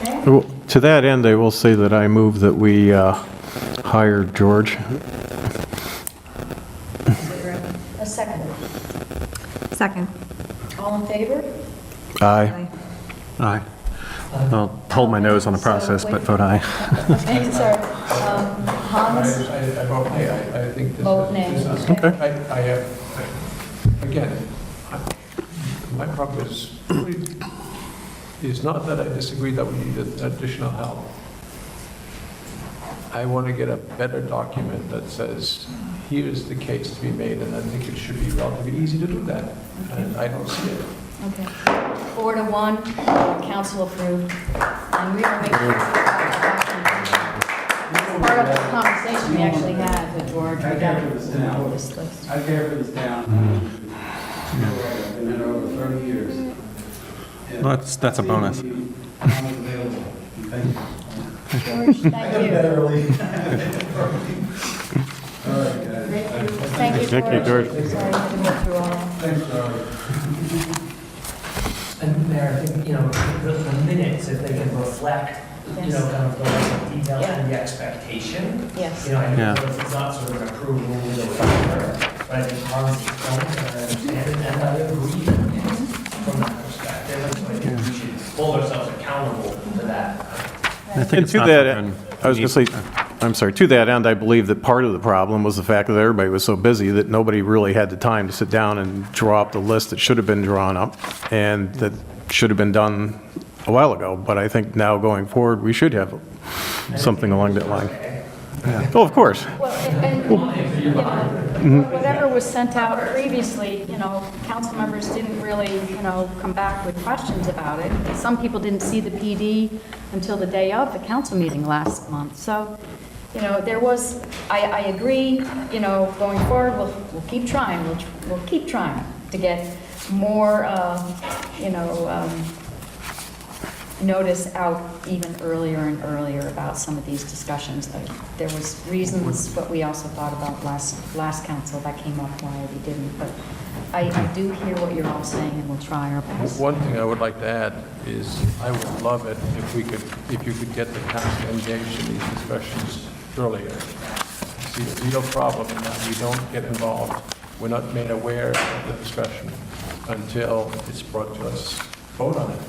Okay. Well, to that end, I will say that I move that we hire George. Is there a second? Second. All in favor? Aye. Aye. I'll hold my nose on the process, but vote aye. Okay, sorry. Hans? I vote nay. I think this Vote nay. is... Okay. I have, again, my problem is not that I disagree that we need additional help. I want to get a better document that says, here's the case to be made, and I think it should be relatively easy to do that, and I don't see it. Okay. 4-1, council approved. And we are making part of the conversation we actually had with George. We got this list. I care for this town. I've been here over 30 years. Well, that's a bonus. I'm available. Thank you. George, thank you. All right, guys. Thank you, Thank you, George. Sorry you had to go through all that. Thanks, Charlie. And Mayor, I think, the minutes, if they can reflect, kind of the level of detail and the expectation. Yes. I know Yeah. it's not sort of an approval or whatever, but I think Hans' point, and I understand it, and I agree from that perspective. And so I think we should hold ourselves accountable to that. I think And it's to not that, something I was going to say, I'm sorry, to that end, I believe that part of the problem was the fact that everybody was so busy that nobody really had the time to sit down and draw up the list that should have been drawn up and that should have been done a while ago. But I think now going forward, we should have something along that line. Oh, of course. Well, and, whatever was sent out previously, council members didn't really, come back with questions about it. Some people didn't see the PD until the day of the council meeting last month. So, there was, I agree, going forward, we'll keep trying. We'll keep trying to get more, notice out even earlier and earlier about some of these discussions. There was reasons, but we also thought about last council that came up why we didn't. But I do hear what you're all saying, and we'll try our best. One thing I would like to add is I would love it if you could get the council engaged in these discussions earlier. See, the real problem in that we don't get involved. We're not made aware of the discussion until it's brought to us. Vote on it.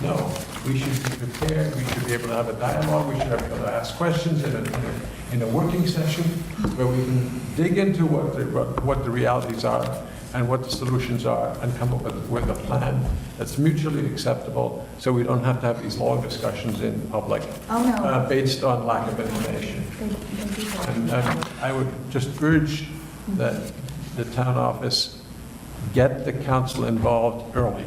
No, we should be prepared, we should be able to have a dialogue, we should be able to ask questions in a working session where we can dig into what the realities are and what the solutions are and come up with a plan that's mutually acceptable so we don't have to have these long discussions in public based on lack of information. And I would just urge that the town office get the council involved early.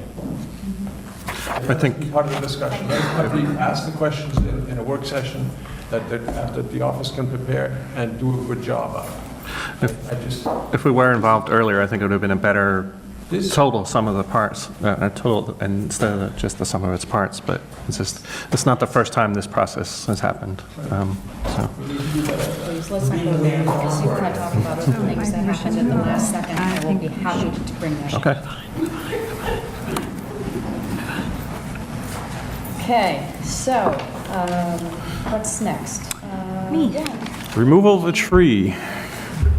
I think Part of the discussion, ask the questions in a work session that the office can prepare and do a good job of. if we were involved earlier, I think it would have been a better This- total sum of the parts, total instead of just the sum of its parts. But it's not the first time this process has happened. So. Please, let's not go there, because you want to talk about other things that happened at the last second. I will be happy to bring that up. Okay. Okay, so, what's next? Me. Yeah. Removal of a tree.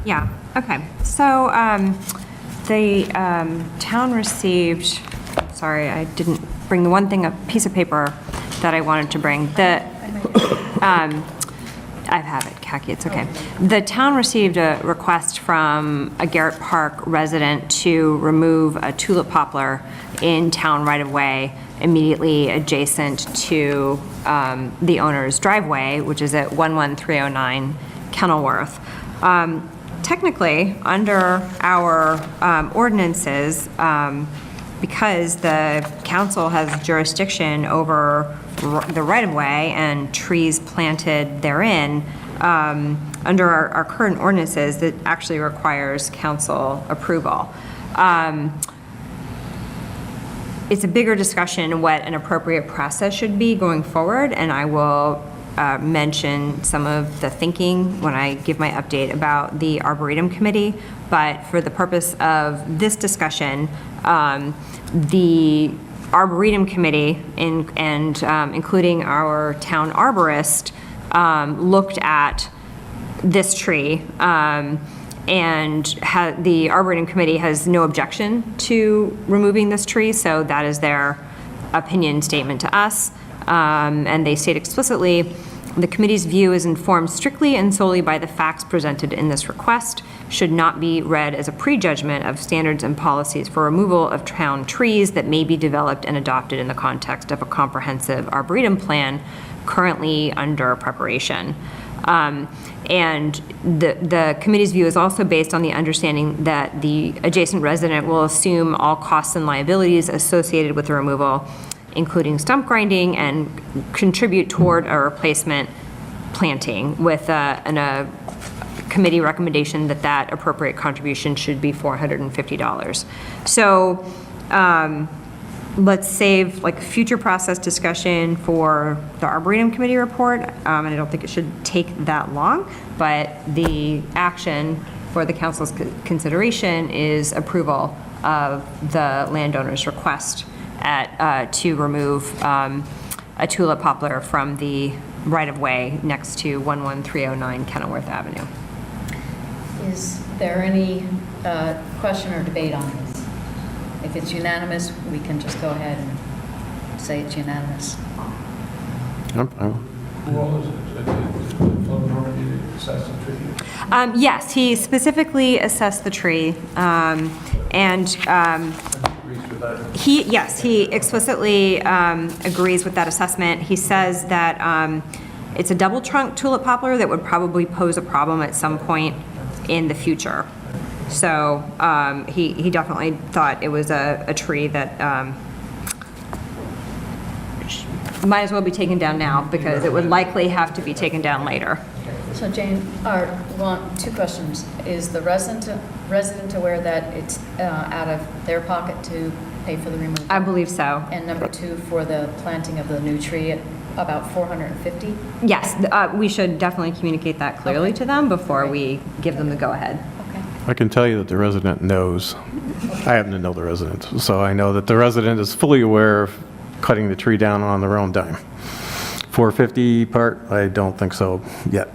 Yeah, okay. So the town received, sorry, I didn't bring the one thing, a piece of paper that I wanted to bring. I have it, khaki, it's okay. The town received a request from a Garrett Park resident to remove a tulip poplar in town right-of-way immediately adjacent to the owner's driveway, which is at 11309 Kenilworth. Technically, under our ordinances, because the council has jurisdiction over the right-of-way and trees planted therein, under our current ordinances, that actually requires council approval. It's a bigger discussion what an appropriate process should be going forward, and I will mention some of the thinking when I give my update about the Arboretum Committee. But for the purpose of this discussion, the Arboretum Committee, and including our town arborist, looked at this tree, and the Arboretum Committee has no objection to removing this tree, so that is their opinion statement to us. And they state explicitly, the committee's view is informed strictly and solely by the facts presented in this request, should not be read as a prejudgment of standards and policies for removal of town trees that may be developed and adopted in the context of a comprehensive arboretum plan currently under preparation. And the committee's view is also based on the understanding that the adjacent resident will assume all costs and liabilities associated with the removal, including stump grinding, and contribute toward a replacement planting, with a committee recommendation that appropriate contribution should be $450. So let's save like future process discussion for the Arboretum Committee report, and I don't think it should take that long, but the action for the council's consideration is approval of the landowner's request to remove a tulip poplar from the right-of-way next to 11309 Kenilworth Avenue. Is there any question or debate on this? If it's unanimous, we can just go ahead and say it's unanimous. Who all is it? Did Phil Norman assess the tree? Yes, he specifically assessed the tree, and Agrees with that? he explicitly agrees with that assessment. He says that it's a double trunk tulip poplar that would probably pose a problem at some point in the future. So he definitely thought it was a tree that might as well be taken down now, because it would likely have to be taken down later. So Jane, two questions. Is the resident aware that it's out of their pocket to pay for the removal? I believe so. And number two, for the planting of the new tree at about 450? Yes, we should definitely communicate that clearly to them before we give them the go-ahead. Okay. I can tell you that the resident knows. I happen to know the resident, so I know that the resident is fully aware of cutting the tree down on their own dime. 450 part, I don't think so yet.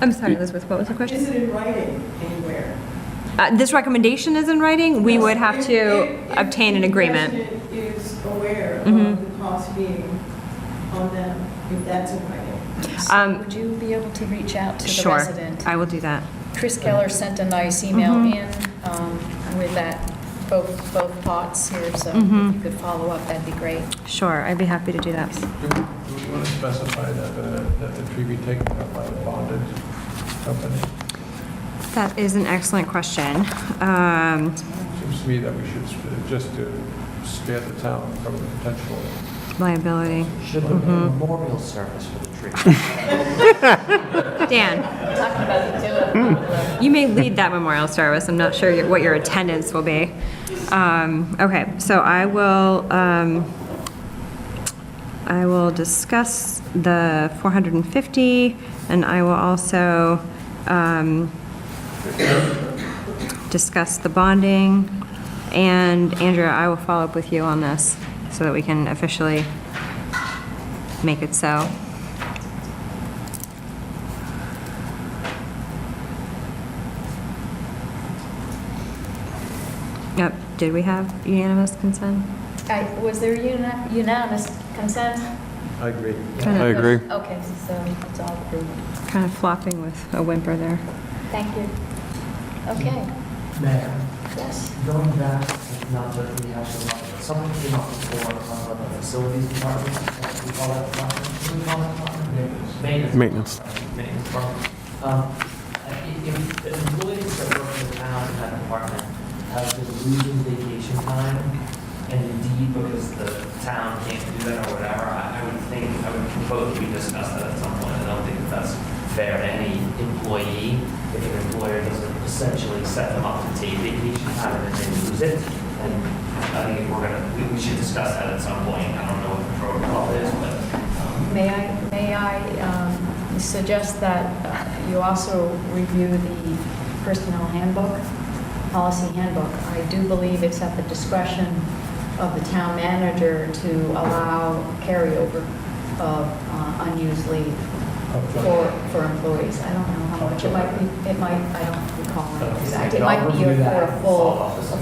I'm sorry, Elizabeth, what was the question? Is it in writing anywhere? This recommendation is in writing. We would have to If obtain an agreement. The resident is aware of the cost being on them, if that's in writing. Would you be able to reach out to the Sure, resident? I will do that. Chris Keller sent a nice email in with that, both thoughts here, so if you could follow up, that'd be great. Sure, I'd be happy to do that. Do we want to specify that the tree be taken up by the bonded company? That is an excellent question. Seems to me that we should, just to spare the town from the potential. Liability. Should there be a memorial service for the tree? Dan, Talking about the tulip. you may lead that memorial service. I'm not sure what your attendance will be. Okay, so I will discuss the 450, and I will also discuss the bonding. And Andrea, I will follow up with you on this so that we can officially make it so. Yep, did we have unanimous consent? Was there unanimous consent? I agree. I agree. Okay, so it's all approved. Kind of flopping with a whimper there. Thank you. Okay, Mayor, yes. going back, not that we have to, but someone came up before, talking about the facilities department, what we call that department? What do we call that department? Maintenance. Maintenance. Maintenance department. If the employees that work in the town in that department have been losing vacation time, and indeed because the town can't do that or whatever, I would propose we discuss that at some point. I don't think that that's fair to any employee if an employer doesn't essentially set them up to take vacation time and then they lose it. And I think we should discuss that at some point. I don't know what the protocol is, but. May I suggest that you also review the personnel handbook policy handbook. I do believe it's at the discretion of the town manager to allow carryover of unused leave for employees. I don't know how much, it might, I don't recall it exactly. It might be for a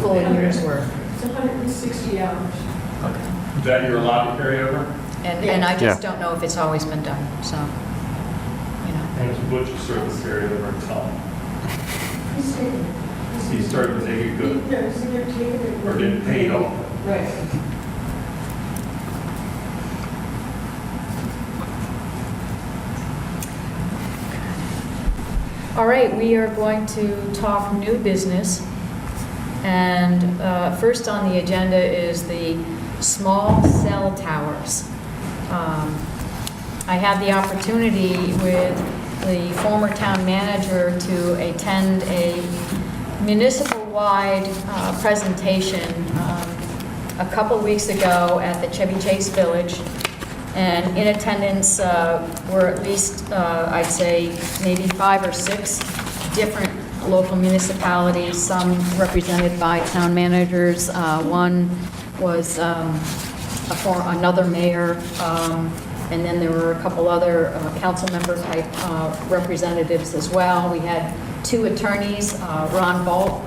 full year's worth. It's 160 hours. That you're allowed to carry over? And I just Yeah. don't know if it's always been done, so, you know. And it's Butch started to carry over and tell. He's taking it. He started to take it good, No, he's gonna take it. or didn't pay it all. Right. All right, we are going to talk new business. And first on the agenda is the small cell towers. I had the opportunity with the former town manager to attend a municipal-wide presentation a couple weeks ago at the Chevy Chase Village. And in attendance were at least, I'd say, maybe 5 or 6 different local municipalities, some represented by town managers. One was another mayor, and then there were a couple other council member type representatives as well. We had 2 attorneys, Ron Bolt,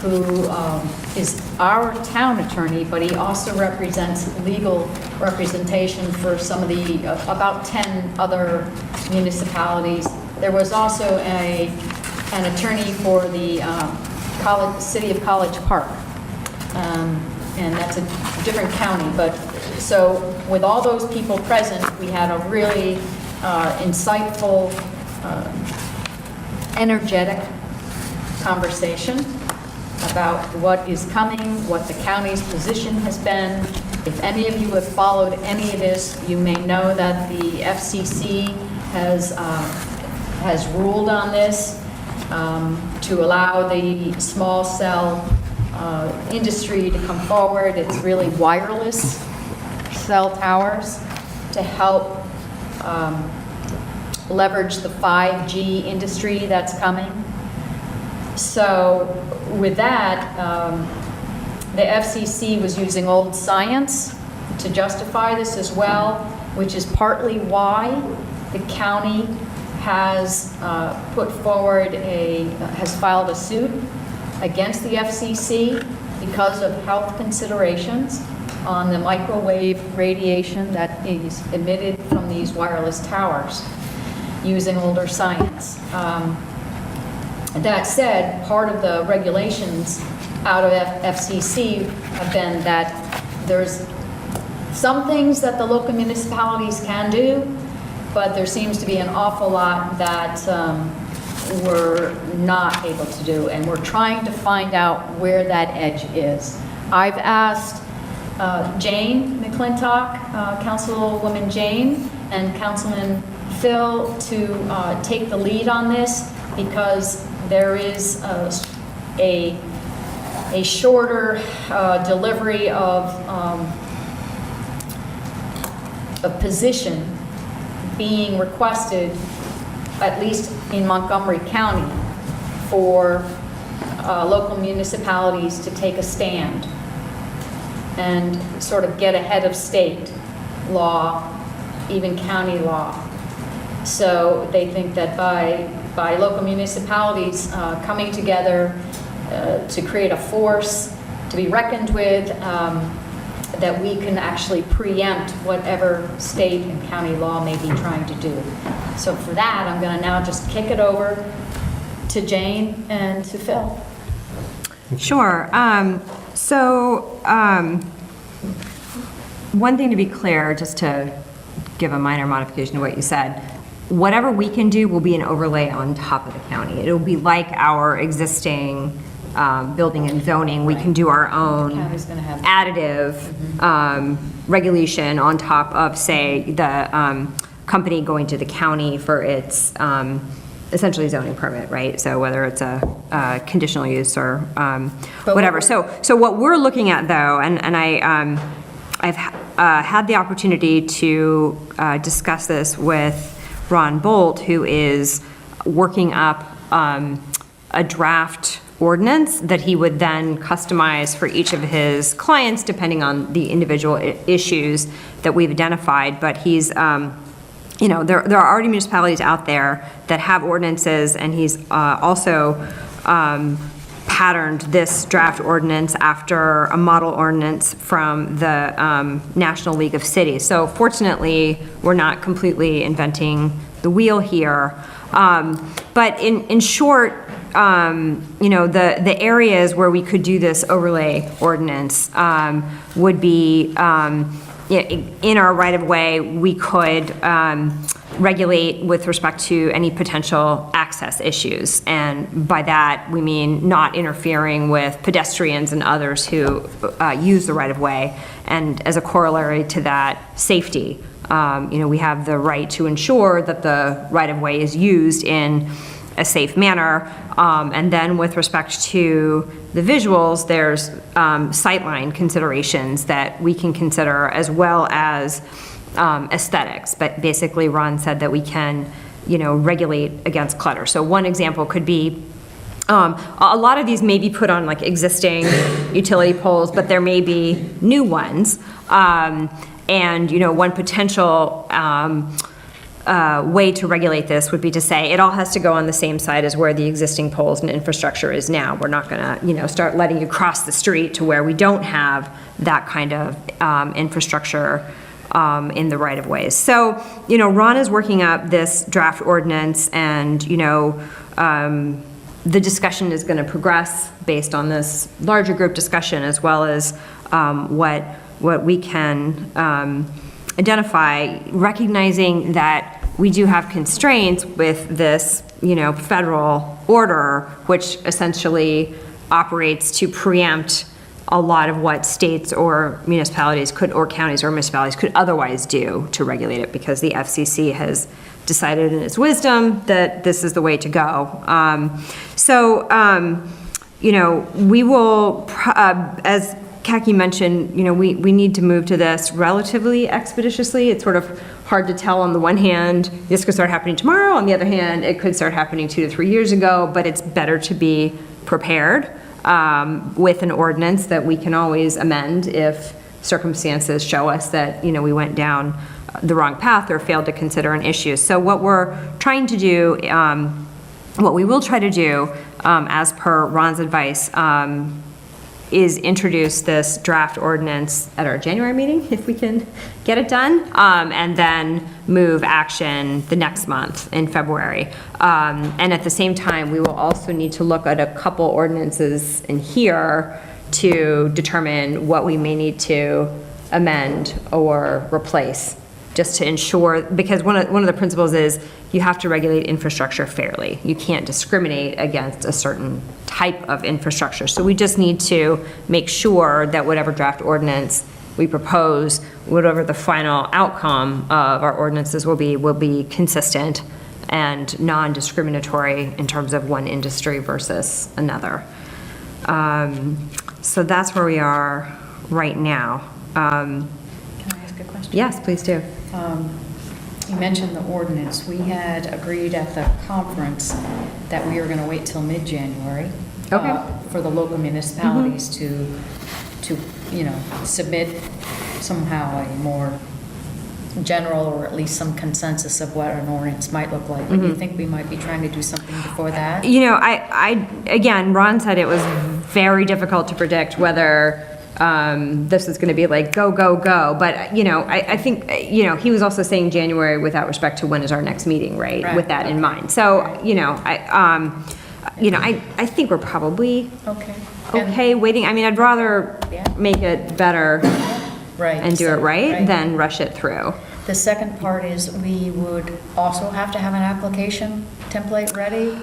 who is our town attorney, but he also represents legal representation for some of the, about 10 other municipalities. There was also an attorney for the city of College Park, and that's a different county. But so with all those people present, we had a really insightful, energetic conversation about what is coming, what the county's position has been. If any of you have followed any of this, you may know that the FCC has ruled on this to allow the small cell industry to come forward. It's really wireless cell towers to help leverage the 5G industry that's coming. So with that, the FCC was using old science to justify this as well, which is partly why the county has has filed a suit against the FCC because of health considerations on the microwave radiation that is emitted from these wireless towers using older science. That said, part of the regulations out of FCC have been that there's some things that the local municipalities can do, but there seems to be an awful lot that we're not able to do, and we're trying to find out where that edge is. I've asked Jane McClintock, Councilwoman Jane, and Councilman Phil to take the lead on this, because there is a shorter delivery of a position being requested, at least in Montgomery County, for local municipalities to take a stand and sort of get ahead of state law, even county law. So they think that by local municipalities coming together to create a force to be reckoned with, that we can actually preempt whatever state and county law may be trying to do. So for that, I'm going to now just kick it over to Jane and to Phil. Sure. One thing to be clear, just to give a minor modification to what you said, whatever we can do will be an overlay on top of the county. It'll be like our existing building and zoning. We can do our own County's gonna have- additive regulation on top of, say, the company going to the county for its essentially zoning permit, right? So whether it's a conditional use or whatever. So what we're looking at, though, and I've had the opportunity to discuss this with Ron Bolt, who is working up a draft ordinance that he would then customize for each of his clients, depending on the individual issues that we've identified. But he's, you know, there are already municipalities out there that have ordinances, and he's also patterned this draft ordinance after a model ordinance from the National League of Cities. So fortunately, we're not completely inventing the wheel here. But in short, you know, the areas where we could do this overlay ordinance would be in our right-of-way. We could regulate with respect to any potential access issues. And by that, we mean not interfering with pedestrians and others who use the right-of-way. And as a corollary to that, safety. You know, we have the right to ensure that the right-of-way is used in a safe manner. And then with respect to the visuals, there's sightline considerations that we can consider, as well as aesthetics. But basically, Ron said that we can, you know, regulate against clutter. So one example could be, a lot of these may be put on like existing utility poles, but there may be new ones. And, you know, one potential way to regulate this would be to say it all has to go on the same side as where the existing poles and infrastructure is now. We're not gonna, you know, start letting you cross the street to where we don't have that kind of infrastructure in the right-of-ways. So, you know, Ron is working up this draft ordinance, and, you know, the discussion is gonna progress based on this larger group discussion, as well as what we can identify, recognizing that we do have constraints with this, you know, federal order, which essentially operates to preempt a lot of what states or municipalities could, or counties or municipalities could otherwise do to regulate it, because the FCC has decided in its wisdom that this is the way to go. You know, we will, as Kaki mentioned, you know, we need to move to this relatively expeditiously. It's sort of hard to tell. On the one hand, this could start happening tomorrow. On the other hand, it could start happening 2 to 3 years ago, but it's better to be prepared with an ordinance that we can always amend if circumstances show us that, you know, we went down the wrong path or failed to consider an issue. So what we're trying to do, what we will try to do, as per Ron's advice, is introduce this draft ordinance at our January meeting, if we can get it done, and then move action the next month in February. And at the same time, we will also need to look at a couple ordinances in here to determine what we may need to amend or replace, just to ensure, because one of the principles is you have to regulate infrastructure fairly. You can't discriminate against a certain type of infrastructure. So we just need to make sure that whatever draft ordinance we propose, whatever the final outcome of our ordinances will be consistent and non-discriminatory in terms of one industry versus another. So that's where we are right now. Can I ask a question? Yes, please do. You mentioned the ordinance. We had agreed at the conference that we were going to wait till mid-January for the local municipalities to, you know, submit somehow a more general, or at least some consensus of what an ordinance might look like. But you think we might be trying to do something before that? You know, again, Ron said it was very difficult to predict whether this is going to be like go, go, go. But, you know, I think, you know, he was also saying January without respect to when is our next meeting, right? With that in mind. So, you know, I think we're probably okay waiting. I mean, I'd rather make it better and do it right than rush it through. The second part is we would also have to have an application template ready?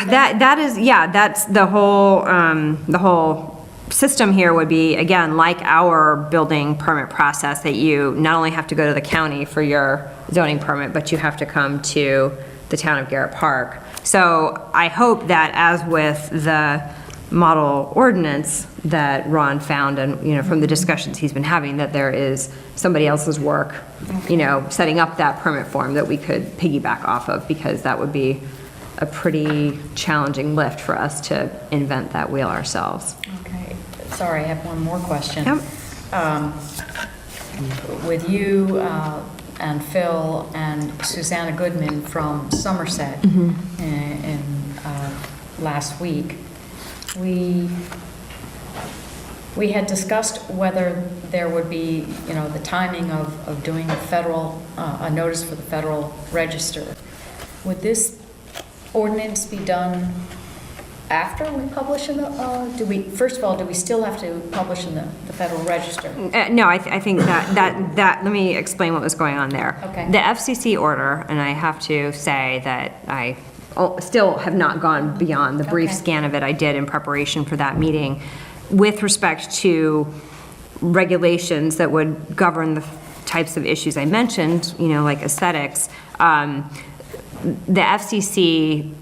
That is, yeah, that's the whole system here would be, again, like our building permit process, that you not only have to go to the county for your zoning permit, but you have to come to the town of Garrett Park. So I hope that, as with the model ordinance that Ron found, and, you know, from the discussions he's been having, that there is somebody else's work, you know, setting up that permit form that we could piggyback off of, because that would be a pretty challenging lift for us to invent that wheel ourselves. Okay, sorry, I have one more question. Yep. With you and Phil and Susanna Goodman from Somerset in last week, we had discussed whether there would be, the timing of doing a notice for the Federal Register. Would this ordinance be done after we publish in the, first of all, do we still have to publish in the Federal Register? No, I think that, let me explain what was going on there. Okay. The FCC order, and I have to say that I still have not gone beyond the brief Okay. scan of it I did in preparation for that meeting, with respect to regulations that would govern the types of issues I mentioned, like aesthetics. The FCC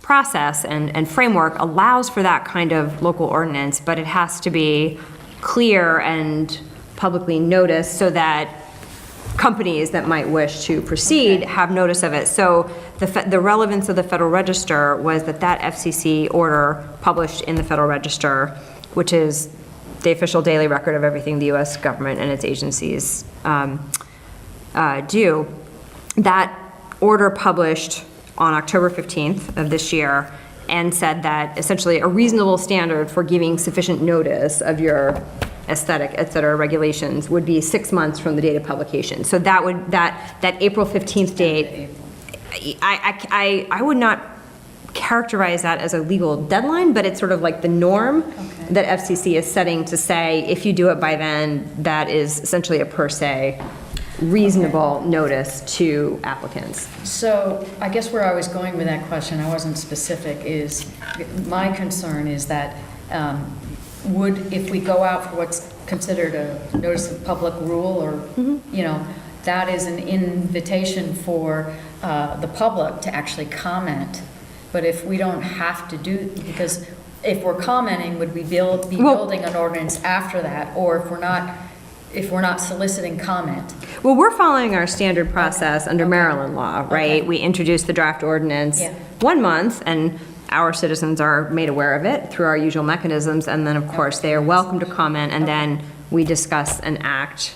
process and framework allows for that kind of local ordinance, but it has to be clear and publicly noticed so that companies that might wish to proceed have notice of it. So the relevance of the Federal Register was that FCC order published in the Federal Register, which is the official daily record of everything the U.S. government and its agencies do, that order published on October 15th of this year and said that essentially a reasonable standard for giving sufficient notice of your aesthetic, et cetera, regulations would be 6 months from the date of publication. So that April 15th date, I would not characterize that as a legal deadline, but it's sort of like the norm that FCC is setting to say, if you do it by then, that is essentially a per se reasonable notice to applicants. So I guess where I was going with that question, I wasn't specific, is my concern is that if we go out for what's considered a notice of public rule or, that is an invitation for the public to actually comment. But if we don't have to do, because if we're commenting, would we be building an ordinance after that? Or if we're not soliciting comment? Well, we're following our standard process under Maryland law, right? Okay. We introduce the draft ordinance Yeah. 1 month, and our citizens are made aware of it through our usual mechanisms, and then, of course, they are welcome to comment, and then we discuss and act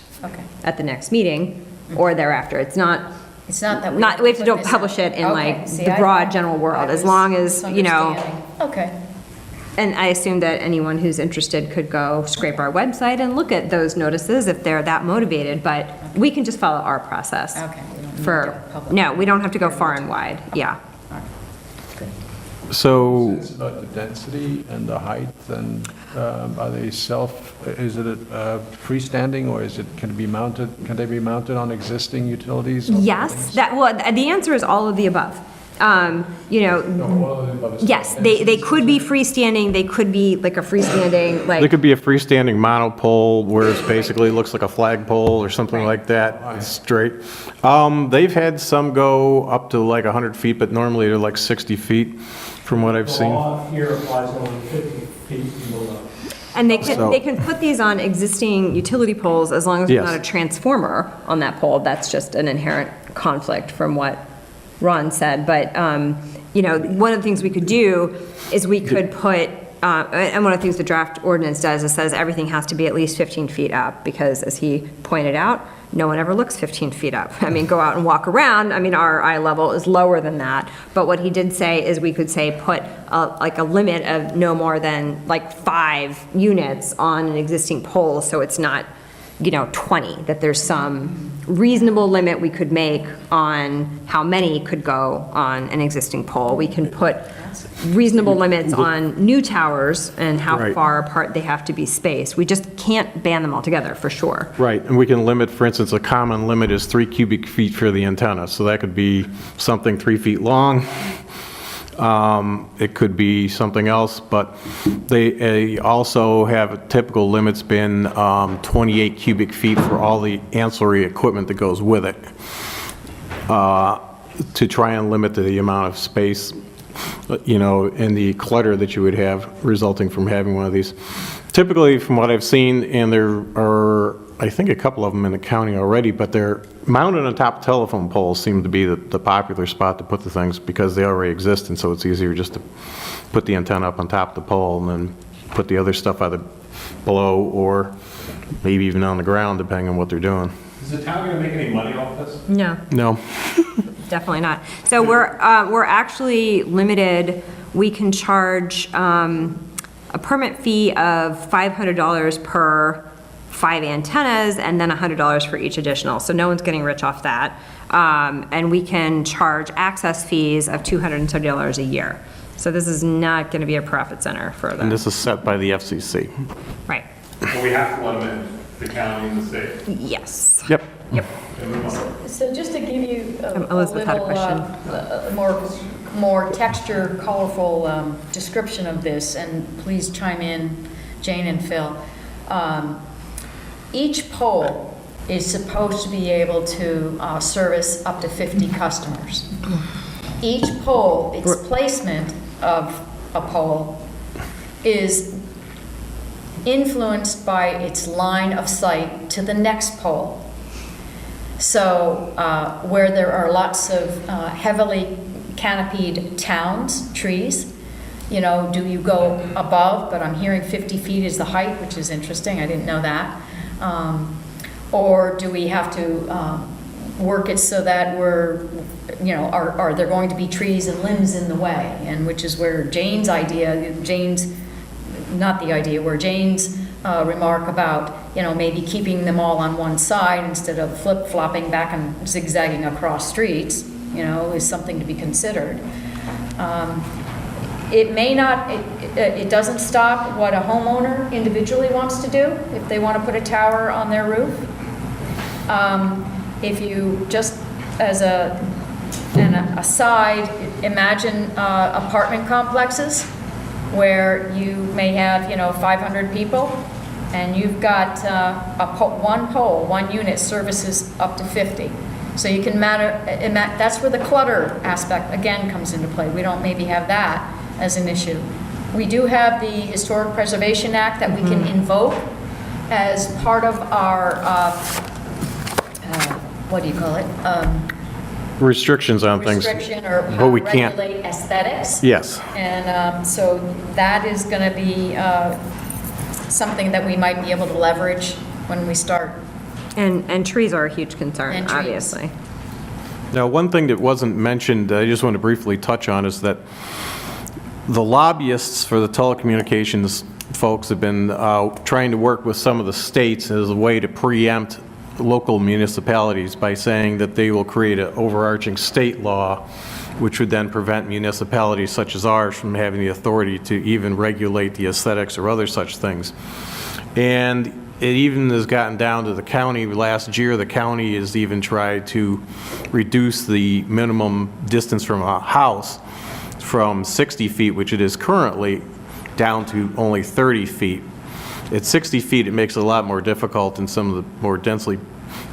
at the next meeting or thereafter. It's not that we have to don't publish it in the broad general world, as long as, Okay. and I assume that anyone who's interested could go scrape our website and look at those notices if they're that motivated, but we can just follow our process. Okay. We don't need to go public. No, we don't have to go far and wide, yeah. So, It's about the density and the height, and are they is it freestanding, or can they be mounted on existing utilities? or Yes, buildings? the answer is all of the above. No, all of them above is- Yes, they could be freestanding, they could be like a freestanding, there like, could be a freestanding monopole where it basically looks like a flagpole or something like that, it's straight. They've had some go up to like 100 feet, but normally they're like 60 feet from what I've The seen. law here applies only 50 feet below. and they So- can put these on existing utility poles as long as there's Yes. not a transformer on that pole. That's just an inherent conflict from what Ron said, but, one of the things we could do is we could put, and one of the things the draft ordinance does, it says everything has to be at least 15 feet up, because as he pointed out, no one ever looks 15 feet up. I mean, go out and walk around, our eye level is lower than that, but what he did say is we could say put a limit of no more than 5 units on an existing pole, so it's not 20, that there's some reasonable limit we could make on how many could go on an existing pole. We can put reasonable limits on new towers and how Right. far apart they have to be spaced. We just can't ban them all together, for sure. Right, and we can limit, for instance, a common limit is 3 cubic feet for the antenna, so that could be something 3 feet long. It could be something else, but they also have typical limits been 28 cubic feet for all the ancillary equipment that goes with it, to try and limit the amount of space, and the clutter that you would have resulting from having one of these. Typically, from what I've seen, and there are I think a couple of them in the county already, but they're mounted on top of telephone poles seem to be the popular spot to put the things because they already exist, and so it's easier just to put the antenna up on top of the pole and then put the other stuff either below or maybe even on the ground, depending on what they're doing. Is the town going to make any money off this? No. No. Definitely not. So we're actually limited. We can charge a permit fee of $500 per 5 antennas and then $100 for each additional. So no one's getting rich off that. And we can charge access fees of $230 a year. So this is not going to be a profit center for them. And this is set by the FCC. Right. But we have to let them in, the county and the state. Yes. Yep. Yep. So just to give you a Elizabeth had a little more texture, colorful description of this, and please chime in, Jane and Phil. Each pole is supposed to be able to service up to 50 customers. Each pole, its placement of a pole is influenced by its line of sight to the next pole. So where there are lots of heavily canopied towns, trees, you know, do you go above, but I'm hearing 50 feet is the height, which is interesting, I didn't know that. Or do we have to work it so that we're, you know, are there going to be trees and limbs in the way? And which is where Jane's remark about, you know, maybe keeping them all on one side instead of flip-flopping back and zigzagging across streets, you know, is something to be considered. It may not, it doesn't stop what a homeowner individually wants to do if they want to put a tower on their roof. If you just, as an aside, imagine apartment complexes where you may have, you know, 500 people, and you've got one unit services up to 50. So you can that's where the clutter aspect again comes into play. We don't maybe have that as an issue. We do have the Historic Preservation Act that we can invoke as part of our, what do you call it? Restrictions on things. Restriction or But how we to can't. regulate aesthetics. Yes. And so that is going to be something that we might be able to leverage when we start. And trees are a huge concern, And trees. obviously. Now, one thing that wasn't mentioned, I just want to briefly touch on, is that the lobbyists for the telecommunications folks have been trying to work with some of the states as a way to preempt local municipalities by saying that they will create an overarching state law, which would then prevent municipalities such as ours from having the authority to even regulate the aesthetics or other such things. And it even has gotten down to the county. Last year, the county has even tried to reduce the minimum distance from a house from 60 feet, which it is currently, down to only 30 feet. At 60 feet, it makes it a lot more difficult in some of the more densely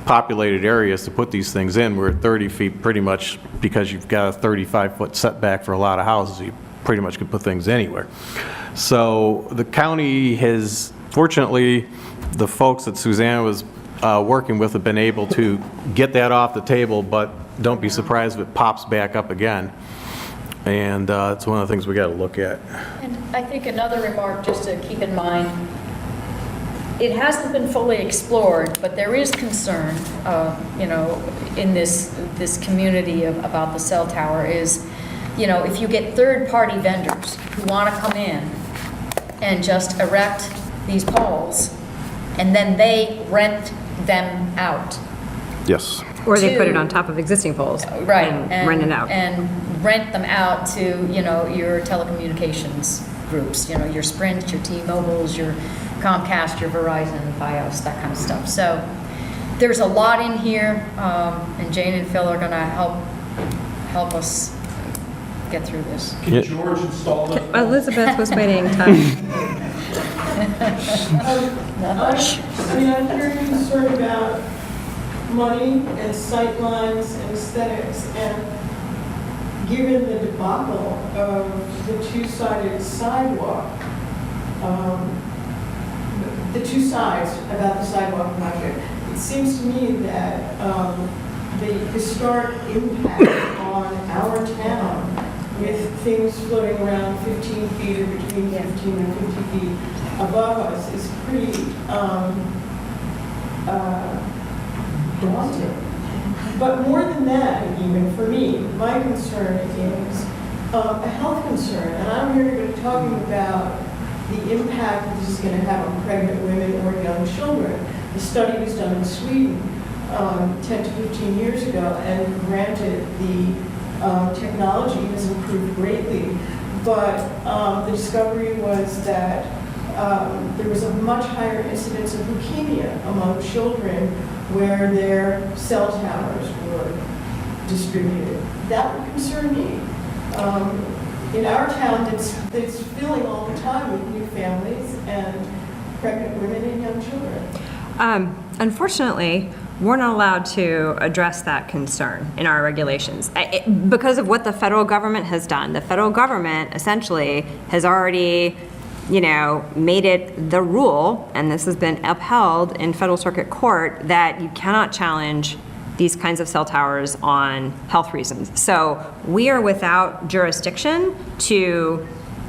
populated areas to put these things in. We're at 30 feet pretty much because you've got a 35-foot setback for a lot of houses. You pretty much can put things anywhere. So the county has, fortunately, the folks that Suzanne was working with have been able to get that off the table, but don't be surprised if it pops back up again. And it's one of the things we got to look at. And I think another remark just to keep in mind, it hasn't been fully explored, but there is concern, you know, in this community about the cell tower is, you know, if you get third-party vendors who want to come in and just erect these poles, and then they rent them out. Yes. Or they put it on top of existing poles. Right. And rent it out. And rent them out to, you know, your telecommunications groups, you know, your Sprint, your T-Mobiles, your Comcast, your Verizon, Fios, that kind of stuff. So there's a lot in here, and Jane and Phil are going to help us get through this. Can George install this? Elizabeth was waiting. I mean, I'm very concerned about money and sightlines and aesthetics, and given the debacle of the two-sided sidewalk, the two sides about the sidewalk project. It seems to me that the historic impact on our town with things floating around 15 feet or between 15 and 50 feet above us is pretty daunting. But more than that, even for me, my concern is a health concern. And I'm here to be talking about the impact that this is going to have on pregnant women or young children. The study was done in Sweden 10 to 15 years ago, and granted, the technology has improved greatly, but the discovery was that there was a much higher incidence of leukemia among children where their cell towers were distributed. That would concern me. In our town, it's filling all the time with new families and pregnant women and young children. Unfortunately, we're not allowed to address that concern in our regulations because of what the federal government has done. The federal government essentially has already, made it the rule, and this has been upheld in federal circuit court, that you cannot challenge these kinds of cell towers on health reasons. So we are without jurisdiction to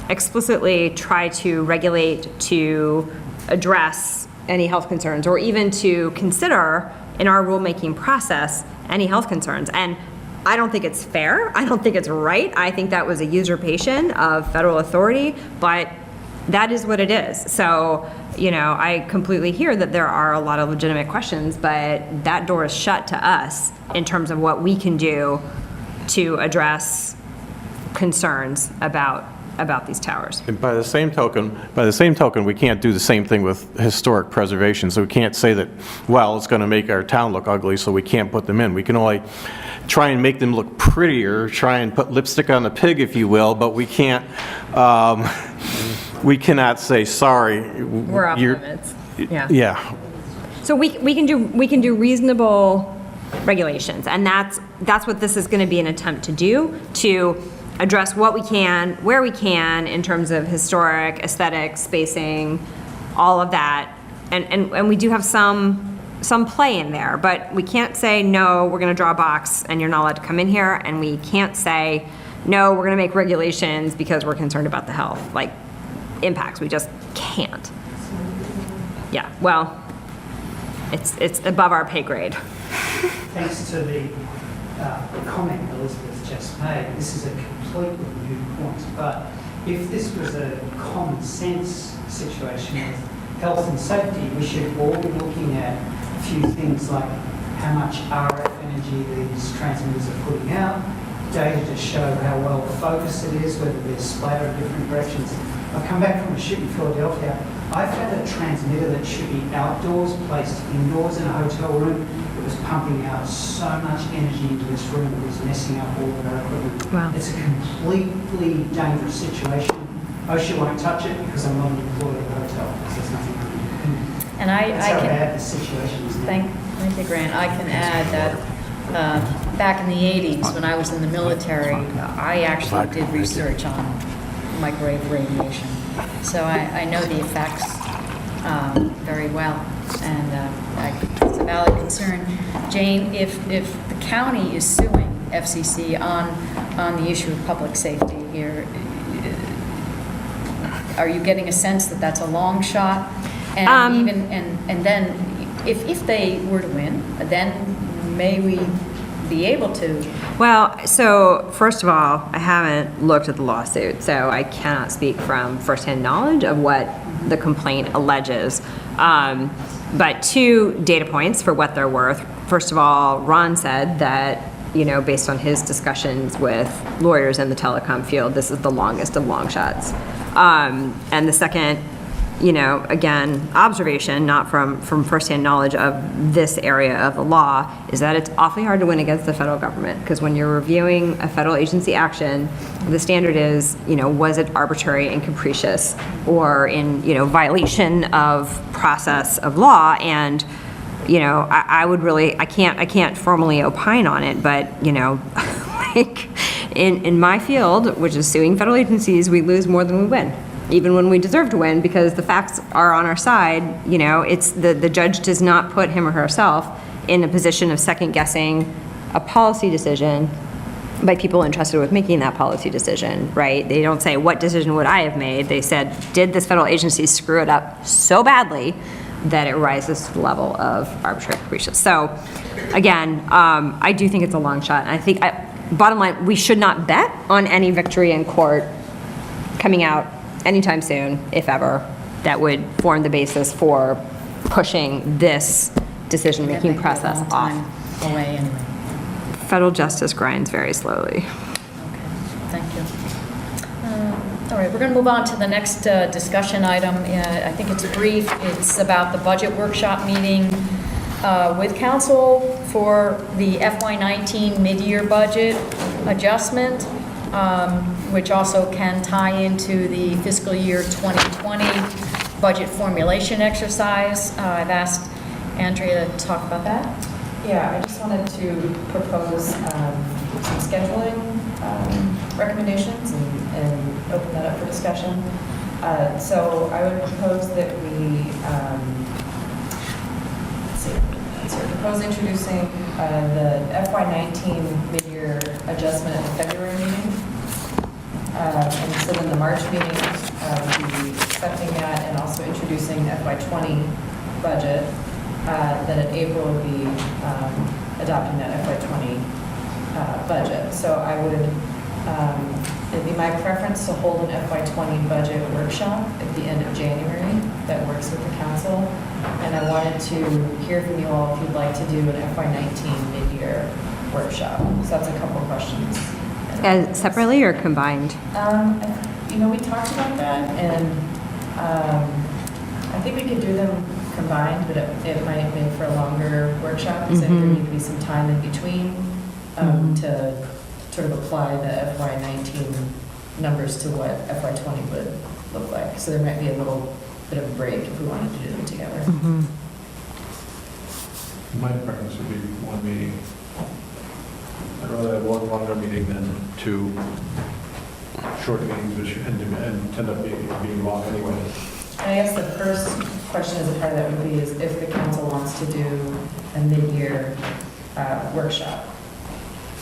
explicitly try to regulate, to address any health concerns, or even to consider in our rulemaking process any health concerns. And I don't think it's fair. I don't think it's right. I think that was a usurpation of federal authority, but that is what it is. So, I completely hear that there are a lot of legitimate questions, but that door is shut to us in terms of what we can do to address concerns about these towers. And by the same token, we can't do the same thing with historic preservation. So we can't say that, well, it's going to make our town look ugly, so we can't put them in. We can only try and make them look prettier, try and put lipstick on the pig, if you will, but we can't, we cannot say, sorry. We're off limits. Yeah. Yeah. So we can do reasonable regulations, and that's what this is going to be an attempt to do, to address what we can, where we can, in terms of historic, aesthetic, spacing, all of that. And we do have some play in there, but we can't say, no, we're going to draw a box and you're not allowed to come in here, and we can't say, no, we're going to make regulations because we're concerned about the health impacts. We just can't. Yeah, well, it's above our pay grade. Thanks to the comment Elizabeth just made, this is a completely new point. But if this was a common sense situation with health and safety, we should all be looking at a few things like how much RF energy these transmitters are putting out, data to show how well focused it is, whether they're splattered in different directions. I come back from a shoot in Philadelphia. I found a transmitter that should be outdoors, placed indoors in a hotel room. It was pumping out so much energy into this room, it was messing up all of our equipment. Wow. It's a completely dangerous situation. OSHA won't touch it because I'm not an employee of the hotel, because there's nothing I can do. And I That's how can, bad the situation is now. thank you, Grant. I can add that back in the 80s, when I was in the military, I actually did research on microwave radiation. So I know the effects very well, and it's a valid concern. Jane, if the county is suing FCC on the issue of public safety here, are you getting a sense that that's a long shot? And and then if they were to win, then may we be able to? Well, so first of all, I haven't looked at the lawsuit, so I cannot speak from firsthand knowledge of what the complaint alleges. But 2 data points for what they're worth. First of all, Ron said that, based on his discussions with lawyers in the telecom field, this is the longest of long shots. And the second, again, observation, not from firsthand knowledge of this area of the law, is that it's awfully hard to win against the federal government, because when you're reviewing a federal agency action, the standard is, was it arbitrary and capricious, or in, violation of process of law? And, I can't formally opine on it, but, in my field, which is suing federal agencies, we lose more than we win. even when we deserve to win, because the facts are on our side. You know, it's, the judge does not put him or herself in a position of second-guessing a policy decision by people entrusted with making that policy decision, right? They don't say, what decision would I have made? They said, did this federal agency screw it up so badly that it rises to the level of arbitrary and capricious? So, again, I do think it's a long shot. And I think, bottom line, we should not bet on any victory in court coming out anytime soon, if ever, that would form the basis for pushing this decision-making process off. Away anyway. Federal justice grinds very slowly. Thank you. All right, we're going to move on to the next discussion item. I think it's brief. It's about the budget workshop meeting with council for the FY19 mid-year budget adjustment, which also can tie into the fiscal year 2020 budget formulation exercise. I've asked Andrea to talk about that. Yeah, I just wanted to propose some scheduling recommendations and open that up for discussion. So I would propose that we, propose introducing the FY19 mid-year adjustment at the February meeting. And so then the March meeting, we'll be accepting that and also introducing FY20 budget. Then in April, we'll be adopting that FY20 budget. So I would, it'd be my preference to hold an FY20 budget workshop at the end of January that works with the council. And I wanted to hear from you all if you'd like to do an FY19 mid-year workshop. So that's a couple questions. Separately or combined? You know, we talked about that, and I think we could do them combined, but it might make for a longer workshop, because there need to be some time in between to sort of apply the FY19 numbers to what FY20 would look like. So there might be a little bit of a break if we wanted to do them together. My preference would be one meeting. I'd rather have one longer meeting than two short meetings, which end up being long anyway. I guess the first question as a part of that would be is if the council wants to do a mid-year workshop.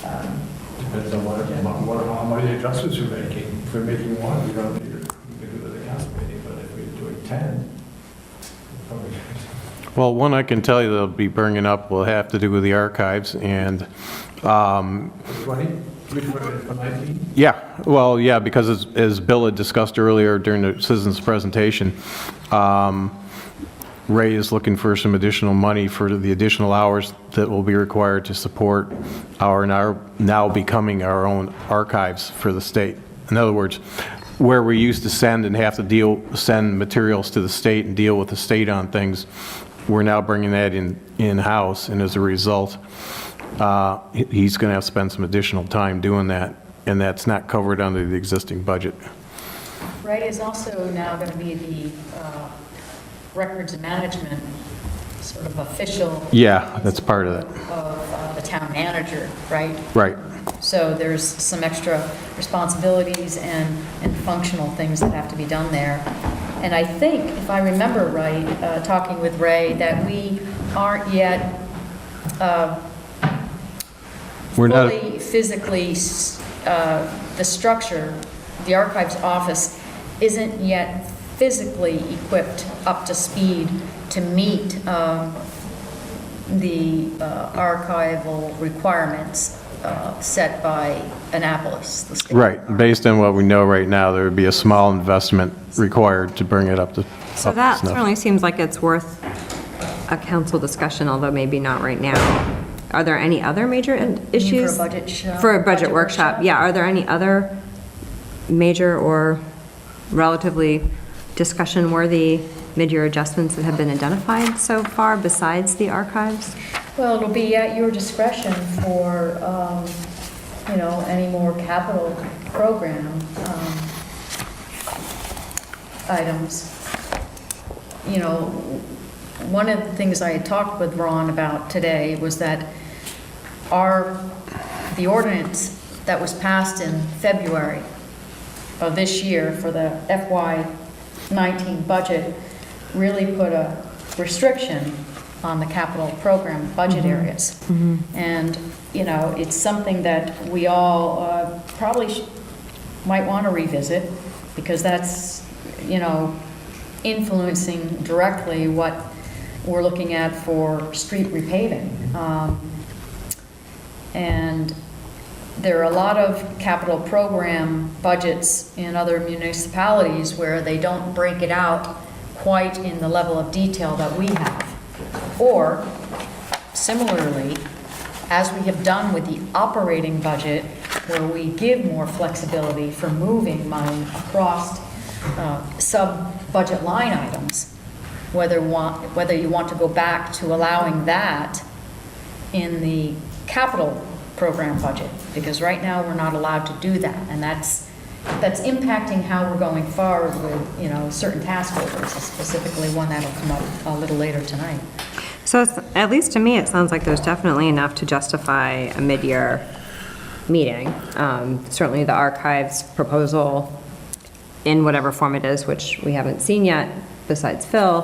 Depends on how many adjustments you're making. If we're making one, we don't need to do the council meeting, but if we're doing 10, probably. Well, one I can tell you they'll be bringing up will have to do with the archives, and 20? Which one, for 19? yeah, well, yeah, because as Bill had discussed earlier during the citizens' presentation, Ray is looking for some additional money for the additional hours that will be required to support our now becoming our own archives for the state. In other words, where we used to send and have to send materials to the state and deal with the state on things, we're now bringing that in-house, and as a result, he's going to have to spend some additional time doing that, and that's not covered under the existing budget. Ray is also now going to be the records management sort of official. Yeah, that's part of it. Of the town manager, right? Right. So there's some extra responsibilities and functional things that have to be done there. And I think, if I remember right, talking with Ray, that we aren't yet fully physically, the structure, the archives office isn't yet physically equipped up to speed to meet the archival requirements set by Annapolis, the state. Right. Based on what we know right now, there would be a small investment required to bring it up to So that certainly seems like it's worth a council discussion, although maybe not right now. Are there any other major issues? For a budget For a budget workshop, yeah. Are there any other major or relatively discussion-worthy mid-year adjustments that have been identified so far besides the archives? Well, it'll be at your discretion for, any more capital program items. You know, one of the things I had talked with Ron about today was that the ordinance that was passed in February of this year for the FY19 budget really put a restriction on the capital program budget areas. And, you know, it's something that we all probably might want to revisit, because that's, you know, influencing directly what we're looking at for street repaving. And there are a lot of capital program budgets in other municipalities where they don't break it out quite in the level of detail that we have. Or, similarly, as we have done with the operating budget, where we give more flexibility for moving money across sub-budget line items, whether you want to go back to allowing that in the capital program budget, because right now we're not allowed to do that, and that's impacting how we're going forward with, you know, certain task orders, specifically one that'll come up a little later tonight. So at least to me, it sounds like there's definitely enough to justify a mid-year meeting. Certainly the archives proposal, in whatever form it is, which we haven't seen yet, besides Phil,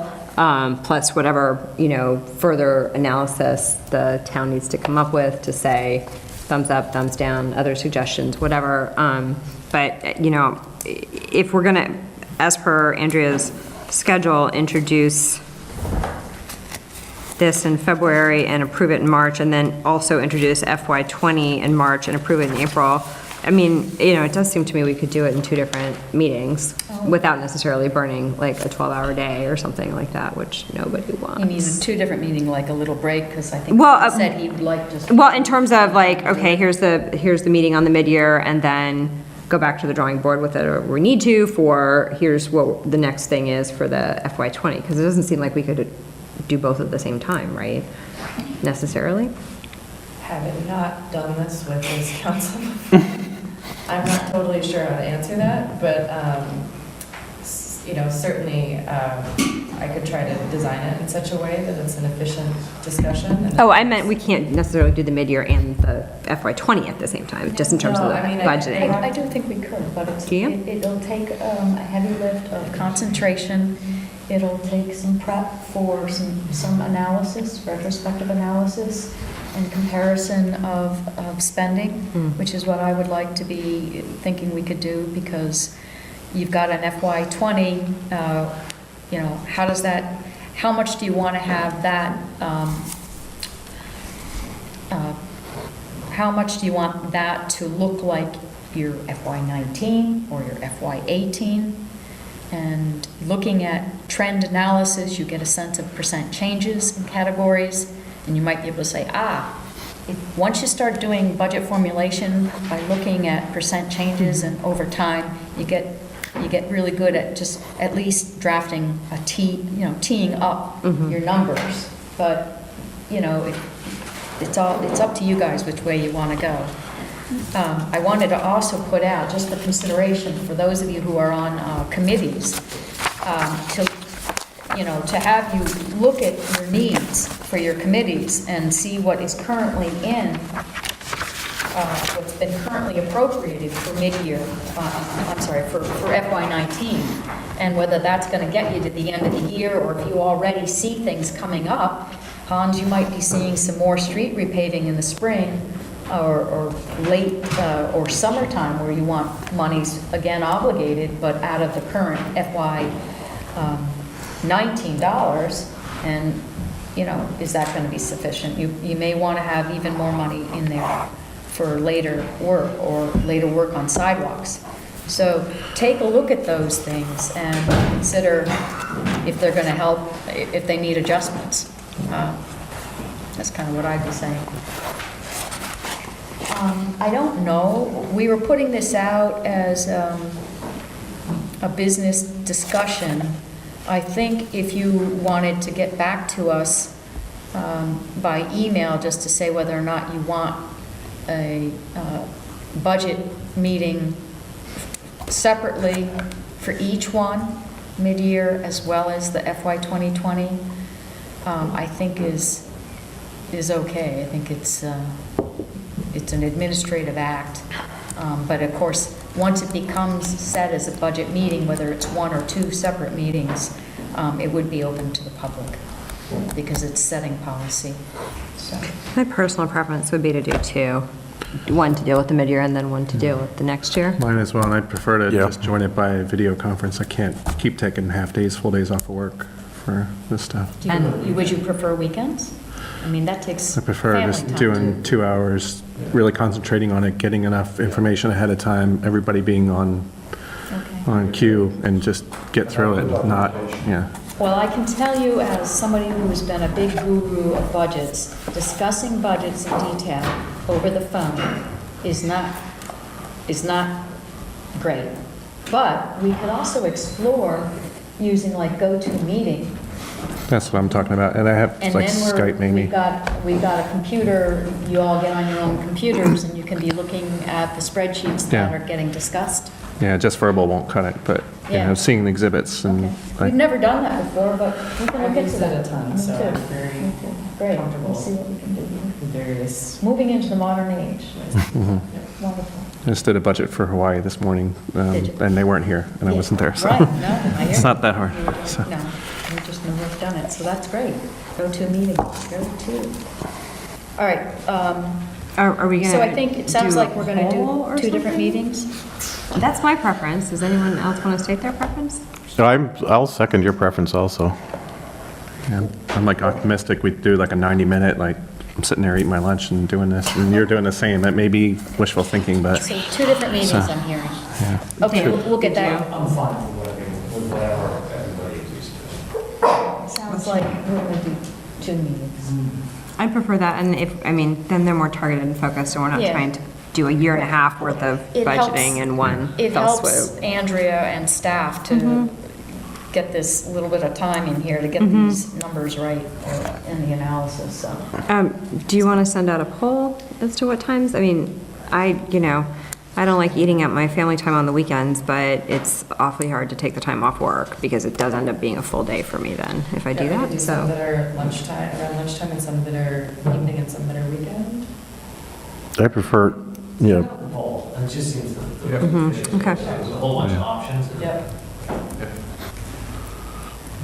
plus whatever, you know, further analysis the town needs to come up with to say thumbs up, thumbs down, other suggestions, whatever. But, you know, if we're going to, as per Andrea's schedule, introduce this in February and approve it in March, and then also introduce FY20 in March and approve it in April, I mean, you know, it does seem to me we could do it in 2 different meetings without necessarily burning like a 12-hour day or something like that, which nobody wants. He needs 2 different meetings, like a little break, because I think Well, he said he'd like just... Well, in terms of like, okay, here's the meeting on the mid-year, and then go back to the drawing board with it, or we need to, for here's what the next thing is for the FY20, because it doesn't seem like we could do both at the same time, right? Necessarily? Having not done this with this council, I'm not totally sure how to answer that, but, you know, certainly I could try to design it in such a way that it's an efficient discussion. And Oh, I meant we can't necessarily do the mid-year and the FY20 at the the same, just in terms of No, the I mean, budgeting. I do think we could, but Do you? it'll take a heavy lift of concentration. It'll take some prep for some analysis, retrospective analysis, and comparison of spending, which is what I would like to be thinking we could do, because you've got an FY20, you know, how much do you want to have that, how much do you want that to look like your FY19 or your FY18? And looking at trend analysis, you get a sense of percent changes in categories, and you might be able to say, once you start doing budget formulation by looking at percent changes and over time, you get really good at just at least drafting a teeing up your numbers. But, you know, it's up to you guys which way you want to go. I wanted to also put out, just for consideration for those of you who are on committees, to have you look at your needs for your committees and see what is currently in, what's been currently appropriated for mid-year, for FY19, and whether that's going to get you to the end of the year, or if you already see things coming up. Hans, you might be seeing some more street repaving in the spring, or late or summertime, where you want monies again obligated, but out of the current FY $19, and you know, is that going to be sufficient? You may want to have even more money in there for later work, or later work on sidewalks. So take a look at those things and consider if they're going to help, if they need adjustments. That's kind of what I'd be saying. I don't know. We were putting this out as a business discussion. I think if you wanted to get back to us by email, just to say whether or not you want a budget meeting separately for each one, mid-year as well as the FY 2020, I think is okay. I think it's an administrative act, but of course once it becomes set as a budget meeting, whether it's one or two separate meetings, it would be open to the public because it's setting policy. So, My personal preference would be to do two. One to deal with the mid-year and then one to deal with the next year. Mine as well, and I'd prefer to Yeah. just join it by video conference. I can't keep taking half days, full days off of work for this stuff. would you prefer weekends? I mean, that takes I prefer family just time, doing too. 2 hours, really concentrating on it, getting enough information ahead of time, everybody being on cue, and just get through it, not, yeah. Well, I can tell you as somebody who has been a big guru of budgets, discussing budgets in detail over the phone is not great. But we could also explore using like GoToMeeting. That's what I'm talking about, and I have And like then Skype maybe. we've got a computer, you all get on your own computers and you can be looking at the spreadsheets that Yeah. are getting discussed. Yeah, just verbal won't cut it, but, you Yeah. know, seeing the exhibits and Okay. like, We've never done that before, but we can I've look into used it that. a ton, Me so too. I'm very Me too. Great, comfortable. we'll see what we can do here. various. Moving into the modern age. mhm. Wonderful. I just did a budget for Hawaii this morning, Did you? and they weren't here, and I Yeah. wasn't there, so. Right, no, I hear It's you. not that hard, You were- so. No, we just never have done it, so that's great. Go to a meeting, go to. All right, Are we going to so I think it sounds like we're going to do two different meetings. That's my preference. Does anyone else want to state their preference? So I'll second your preference also. Yeah, I'm like optimistic, we'd do like a 90-minute, like, I'm sitting there eating my lunch and doing this, and you're doing the same. That may be wishful thinking, but, So two different meetings So- I'm hearing. yeah. Okay, we'll get that. I'm fine with whatever everybody agrees to. Sounds like we're going to do two meetings. I prefer that, and then they're more targeted and focused, and we're not Yeah. trying to do a year and a half worth of It helps- budgeting in one It fell helps swoop. Andrea and staff to get this little bit of time in here to get these numbers right in the analysis, so. Do you want to send out a poll as to what times? I mean, I don't like eating at my family time on the weekends, but it's awfully hard to take the time off work because it does end up being a full day for me then, if I do Yeah, we could that, some so. that are lunchtime, around lunchtime, and some that are evening, and some that are weekend. I prefer, yeah, Poll, it just seems that the. Okay. There's a whole bunch of options. Yep.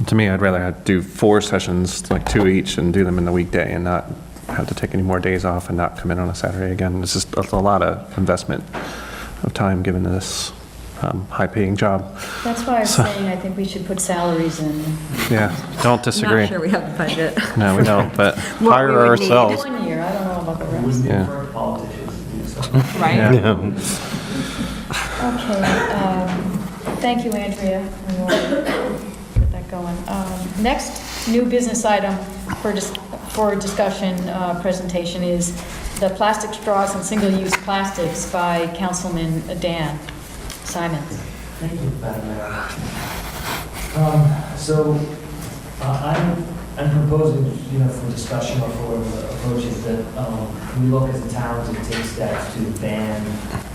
To me, I'd rather do 4 sessions, like 2 each, and do them in the weekday and not have to take any more days off and not come in on a Saturday again. It's just a lot of investment of time given to this high-paying job. That's why I was saying I think we should put salaries in. Yeah, don't disagree. Not sure we have the budget. No, we don't, but, What we hire would need. ourselves. 1 year, I don't know about the We rest. wouldn't Yeah. encourage politicians to do so. Right? Yeah. Okay, thank you, Andrea. And we'll get that going. Next new business item for discussion, presentation is the plastic straws and single-use plastics by Councilman Dan Simons. Thank you, Madam Mayor. I'm proposing, for discussion or for approaches that we look as a town to take steps to ban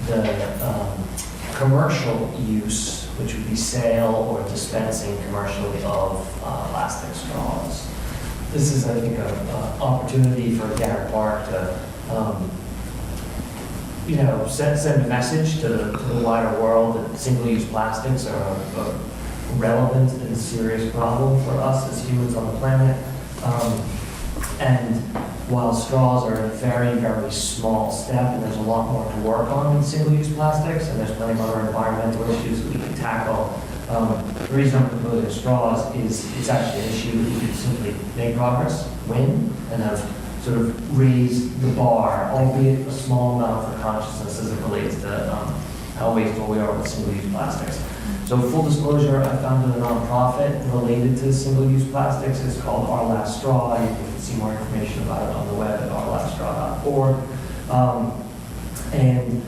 the commercial use, which would be sale or dispensing commercially of plastic straws. This is, I think, an opportunity for Garrett Park to send a message to the wider world that single-use plastics are a relevant and serious problem for us as humans on the planet. And while straws are a very, very small step, and there's a lot more to work on in single-use plastics, and there's plenty of other environmental issues that we can tackle, the reason I'm proposing straws is it's actually an issue that we can simply make progress, win, and have sort of raised the bar, albeit a small amount for consciousness as it relates to how wasteful we are with single-use plastics. So full disclosure, I founded a nonprofit related to single-use plastics. It's called Our Last Straw. You can see more information about it on the web at ourlaststraw.org. And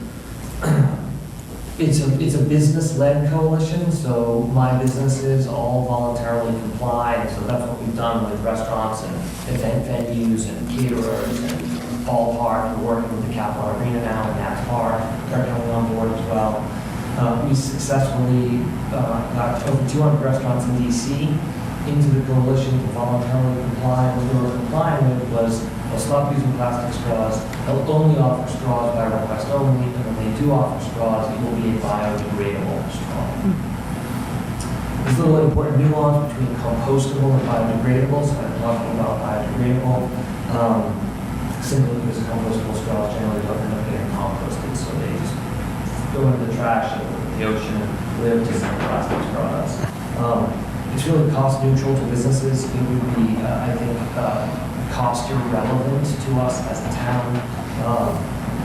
it's a business-led coalition, so my businesses all voluntarily comply, and so that's what we've done with restaurants and event venues and caterers and ballpark. We're working with the Capitol Arena now and Nats Park. They're coming on board as well. We successfully got over 200 restaurants in DC into the coalition to voluntarily comply. What we were complying with was They'll stop using plastic straws. They'll only offer straws by request only, and when they do offer straws, it will be a biodegradable straw. There's a little important nuance between compostable and biodegradable, so I'm talking about biodegradable. Simply because compostable straws generally don't end up getting composted, so they just go into the trash and the ocean and live just like plastic straws. It's really cost neutral to businesses. It would be, I think, cost irrelevant to us as a town.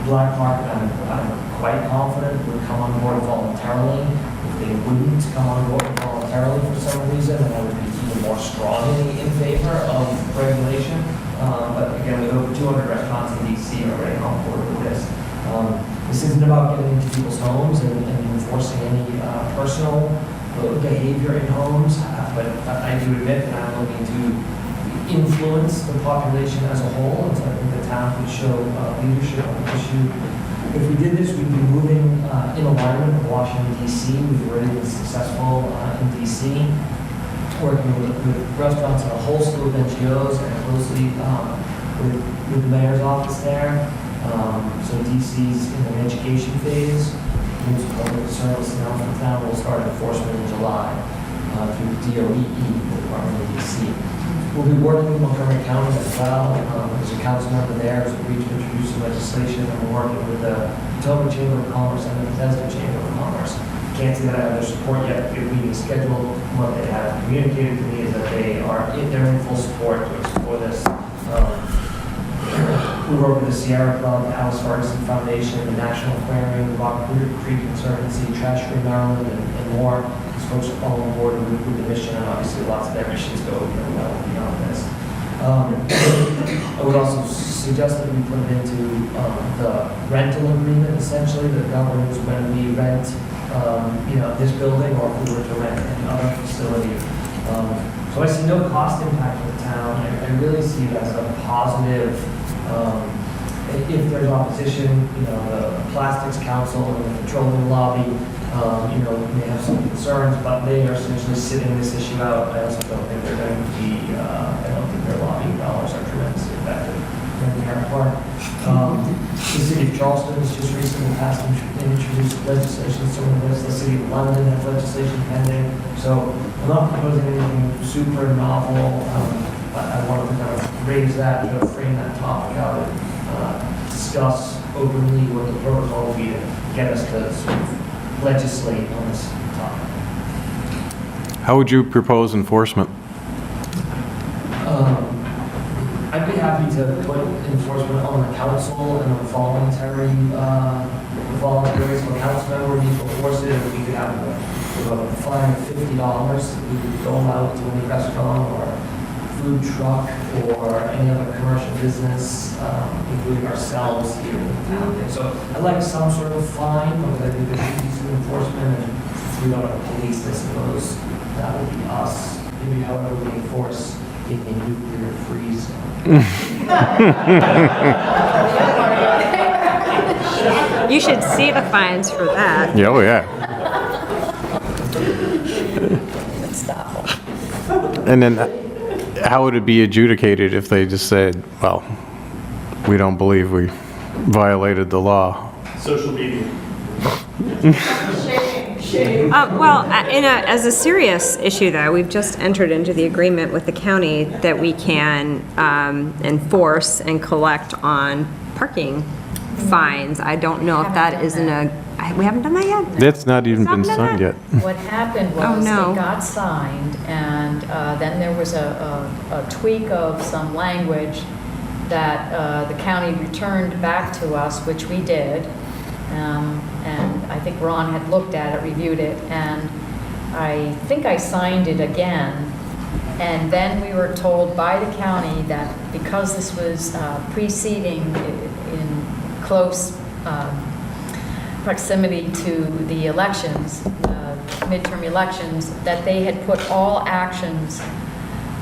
Black Market, I'm quite confident would come on board voluntarily. If they wouldn't come on board voluntarily for some reason, then I would be even more strongly in favor of regulation. But again, with over 200 restaurants in DC already on board with this. This isn't about getting into people's homes and enforcing any personal behavior in homes, but I do admit that I'm looking to influence the population as a whole, and so I think the town could show leadership on the issue. If we did this, we'd be moving in alignment with Washington, D.C. We've already been successful in D.C., working with restaurants and a whole slew of NGOs and closely with the mayor's office there. So DC's in an education phase. News Public Service announcement town will start enforcement in July through DOEE, the Department of DC. We'll be working with Montgomery County as well. There's a council member there who's agreed to introduce some legislation, and we're working with the Potomac Chamber of Commerce and the Bethesda Chamber of Commerce. Can't say that I have their support yet. If we scheduled, what they have communicated to me is that they're in full support to explore this. We work with the Sierra Club, the Alice Ferguson Foundation, the National Aquarium, the Rock Creek Conservancy, Trash Free Maryland, and more. These folks are all on board with the mission, and obviously lots of their missions go well beyond this. I would also suggest that we put it into the rental agreement, essentially, that governs when we rent this building or if we were to rent another facility. So I see no cost impact for the town. I really see it as a positive. If there's opposition, the Plastics Council and the Petroleum Lobby, may have some concerns, but they are essentially sitting this issue out. I also don't think they're going to be, I don't think their lobbying dollars are tremendously effective in Garrett Park. The city of Charleston has just recently passed and introduced legislation similar to this. The city of London has legislation pending. So I'm not proposing anything super novel. I wanted to kind of raise that, frame that topic out, and discuss openly what the protocol will be to get us to sort of legislate on this topic. How would you propose enforcement? I'd be happy to put enforcement on the council and a voluntary, so a council member needs to enforce it, and we could have a fine of $50. We could go out to any restaurant or food truck or any other commercial business, including ourselves here in the town. So I'd like some sort of fine, because I think there should be some enforcement, and if we don't have police, I suppose that would be us. Maybe however we enforce in a nuclear free zone. You should see the fines for that. Yeah, oh yeah. And then how would it be adjudicated if they just said, well, we don't believe we violated the law? Social media. As a serious issue, though, we've just entered into the agreement with the county that we can enforce and collect on parking fines. I don't know if that is we haven't done that yet? That's not even been signed yet. What happened was they got signed, and then there was a tweak of some language that the county returned back to us, which we did. And I think Ron had looked at it, reviewed it, and I think I signed it again. And then we were told by the county that because this was preceding in close proximity to the elections, midterm elections, that they had put all actions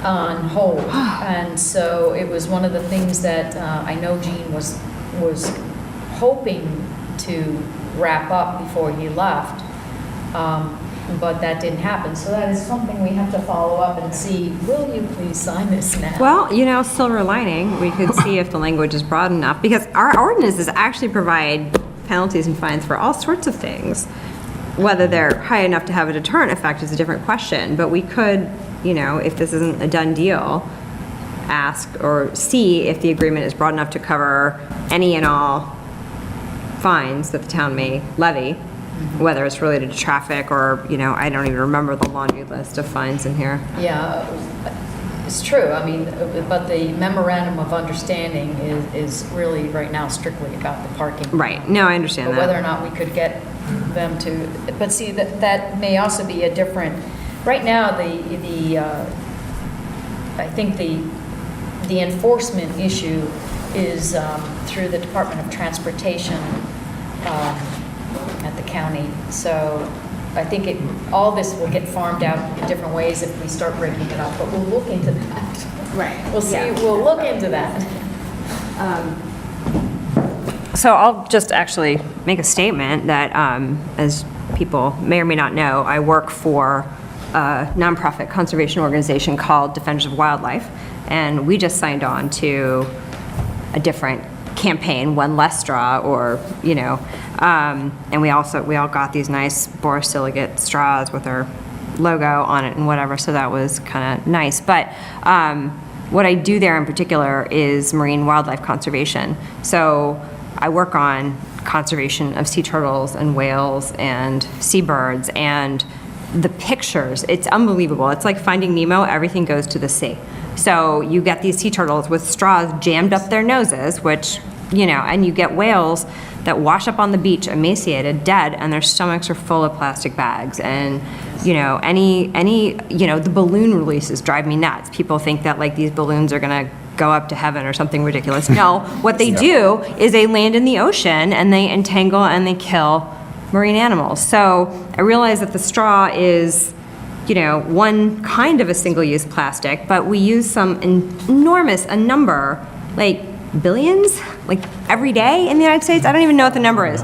on hold. And so it was one of the things that I know Gene was hoping to wrap up before he left. but that didn't happen. So that is something we have to follow up and see, will you please sign this now? Well, silver lining, we could see if the language is broad enough, because our ordinances actually provide penalties and fines for all sorts of things. Whether they're high enough to have a deterrent effect is a different question, but we could, if this isn't a done deal, ask or see if the agreement is broad enough to cover any and all fines that the town may levy, whether it's related to traffic or, I don't even remember the laundry list of fines in here. Yeah, it's true. I mean, but the memorandum of understanding is really right now strictly about the parking. Right, no, I understand But that. whether or not we could get them to, but see, that may also be a different, right now, I think the enforcement issue is through the Department of Transportation at the county. So I think all this will get farmed out in different ways if we start breaking it up, but we'll look into that. Right. We'll see, we'll look into that. So I'll just actually make a statement that, as people may or may not know, I work for a nonprofit conservation organization called Defenders of Wildlife, and we just signed on to a different campaign, One Less Straw, or, and we all got these nice borosilicate straws with our logo on it and whatever, so that was kind of nice. But what I do there in particular is marine wildlife conservation. So I work on conservation of sea turtles and whales and seabirds, and the pictures, it's unbelievable. It's like Finding Nemo, everything goes to the sea. So you get these sea turtles with straws jammed up their noses, which, and you get whales that wash up on the beach emaciated, dead, and their stomachs are full of plastic bags. And, the balloon releases drive me nuts. People think that like these balloons are gonna go up to heaven or something ridiculous. No, what they do is they land in the ocean and they entangle and they kill marine animals. So I realize that the straw is, one kind of a single-use plastic, but we use some a number, like billions, like every day in the United States. I don't even know what the number is.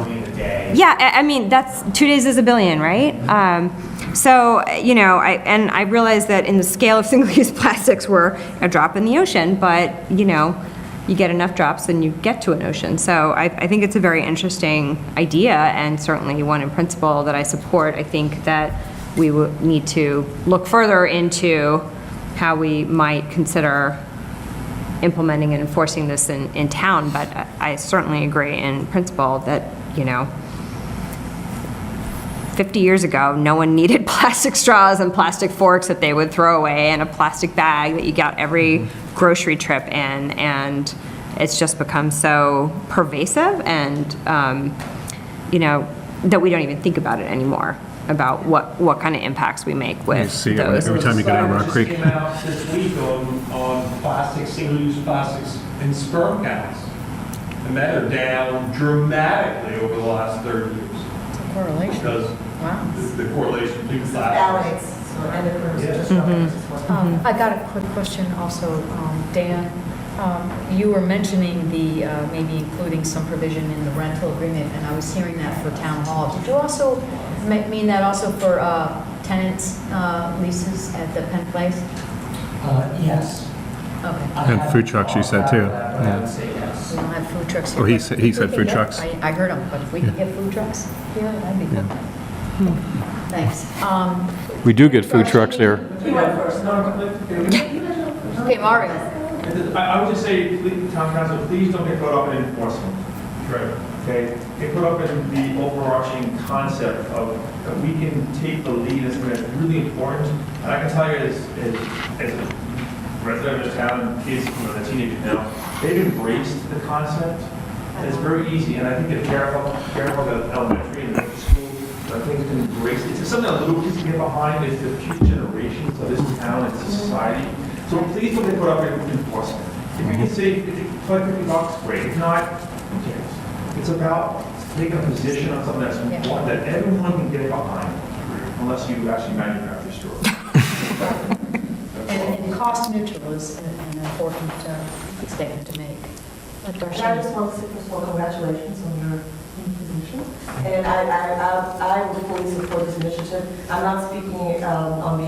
Yeah, I mean, that's 2 days is a billion, right? So, I realize that in the scale of single-use plastics, we're a drop in the ocean, but, you get enough drops and you get to an ocean. So I think it's a very interesting idea, and certainly one in principle that I support. I think that we would need to look further into how we might consider implementing and enforcing this in town, but I certainly agree in principle that, 50 years ago, no one needed plastic straws and plastic forks that they would throw away and a plastic bag that you got every grocery trip in, and it's just become so pervasive and, that we don't even think about it anymore, about what kind of impacts we make with those. Every time you go down Rock Creek. Just came out this week on plastic, single-use plastics in sperm counts. And that are down dramatically over the last 30 years. Correlation. Because Wow. the correlation between plastics. I got a quick question also, Dan. You were mentioning the, maybe including some provision in the rental agreement, and I was hearing that for town hall. Did you also mean that also for tenants' leases at the Penn Place? Yes. Okay. And food trucks, you said, too. I would say yes. We don't have food trucks here. Oh, he but said- if he we said could food get- trucks. I heard him, but if we could get food trucks here, that'd be good. Thanks. We do get food trucks there. Okay, Mario. I would just say, town council, please don't get caught up in enforcement. Right. Okay? Get caught up in the overarching concept of that we can take the lead as something that's really important. And I can tell you as a resident of this town and kids, the teenagers now, they've embraced the concept. And it's very easy. And I think that Garrett Elementary and the school, things can embrace it. It's something that little kids can get behind. It's the future generations of this town and society. So please don't get caught up in enforcement. If you can say, if you collect $50, great. If not, who cares? It's about taking a position on something that's important that everyone can get behind, unless you actually manufacture stores. And cost neutral is an important statement to make. Let And I Darshini. just want to say, first of all, congratulations on your new position. And I will fully support this initiative. I'm not speaking on